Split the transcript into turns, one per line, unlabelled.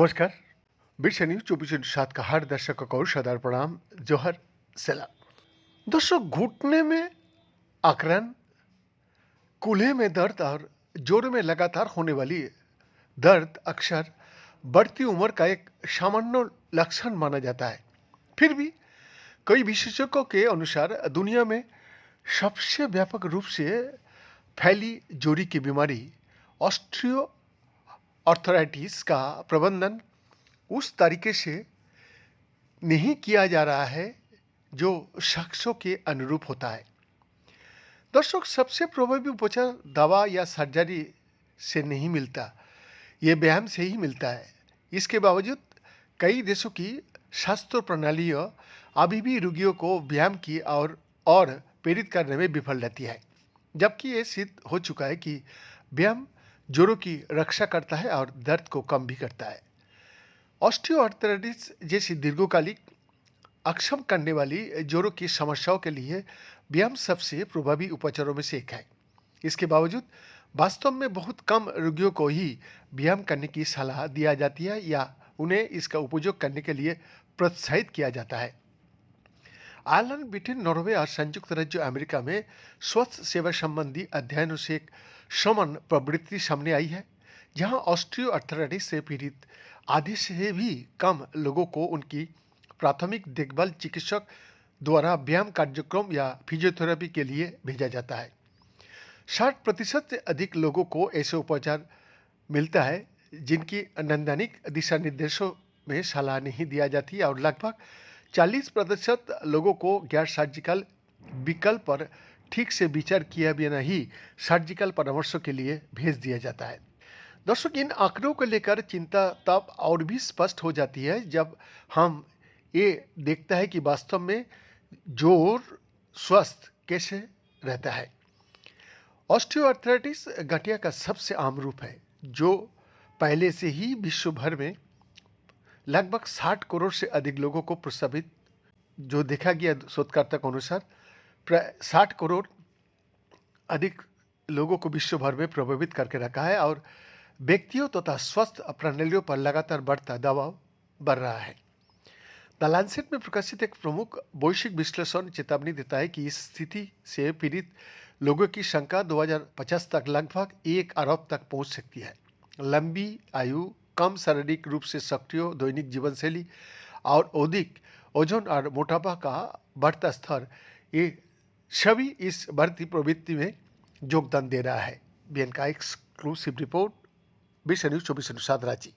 नमस्कार। विश्व न्यूज 24/7 का हर दर्शक को सदार प्रणाम, जोहर, सलाम। दोस्तों, घुटने में अकड़न, कूल्हे में दर्द और जोड़ों में लगातार होने वाली दर्द अक्सर बढ़ती उम्र का एक सामान्य लक्षण माना जाता है। फिर भी कई विशेषज्ञों के अनुसार दुनिया में सबसे व्यापक रूप से फैली जोड़ी की बीमारी ऑस्टियो आर्थराइटिस का प्रबंधन उस तरीके से नहीं किया जा रहा है जो शख्सों के अनुरूप होता है। दर्शक, सबसे प्रभावी उपचार दवा या सर्जरी से नहीं मिलता, ये व्यायाम से ही मिलता है। इसके बावजूद कई देशों की स्वास्थ्य प्रणालियाँ अभी भी रोगियों को व्यायाम की और प्रेरित करने में विफल रहती है, जबकि ये सिद्ध हो चुका है कि व्यायाम जोड़ों की रक्षा करता है और दर्द को कम भी करता है। ऑस्टियोआर्थराइटिस जैसी दीर्घकालिक अक्षम करने वाली जोड़ों की समस्याओं के लिए व्यायाम सबसे प्रभावी उपचारों में से एक है। इसके बावजूद वास्तव में बहुत कम रोगियों को ही व्यायाम करने की सलाह दिया जाती है या उन्हें इसका उपयोग करने के लिए प्रोत्साहित किया जाता है। आयरलैंड, ब्रिटेन, नॉर्वे और संयुक्त राज्य अमेरिका में स्वास्थ्य सेवा संबंधी अध्ययनों से एक समान प्रवृत्ति सामने आई है, जहां ऑस्टियोआर्थराइटिस से पीड़ित आधे से भी कम लोगों को उनकी प्राथमिक देखभाल चिकित्सक द्वारा व्यायाम कार्यक्रम या फिजियोथेरेपी के लिए भेजा जाता है। 60% से अधिक लोगों को ऐसे उपचार मिलता है जिनकी नैदानिक दिशा निर्देशों में सलाह नहीं दिया जाती और लगभग 40% लोगों को गैर सर्जिकल विकल्प पर ठीक से विचार किया बिना ही सर्जिकल परामर्शों के लिए भेज दिया जाता है। दर्शक, इन आंकड़ों को लेकर चिंता तब और भी स्पष्ट हो जाती है जब हम ये देखता है कि वास्तव में जोड़ स्वस्थ कैसे रहता है। ऑस्टियोआर्थराइटिस गठिया का सबसे आम रूप है, जो पहले से ही विश्व भर में लगभग 60 करोड़ से अधिक लोगों को प्रभावित, जो देखा गया शोधकर्ता के अनुसार प्राय 60 करोड़ अधिक लोगों को विश्व भर में प्रभावित करके रखा है और व्यक्तियों तथा स्वस्थ प्रणालियों पर लगातार बढ़ता दबाव बढ़ रहा है। द लैंसेट में प्रकाशित एक प्रमुख वैश्विक विश्लेषण चेतावनी देता है कि इस स्थिति से पीड़ित लोगों की संख्या 2050 तक लगभग 1 अरब तक पहुंच सकती है। लंबी आयु, कम शारीरिक रूप से सक्रिय दैनिक जीवन शैली और अधिक ओजन और मोटापा का बढ़ता स्तर, ये सभी इस बढ़ती प्रवृत्ति में योगदान दे रहा है। बीएन का एक्सक्लूसिव रिपोर्ट, विश्व न्यूज 24/7 रांची।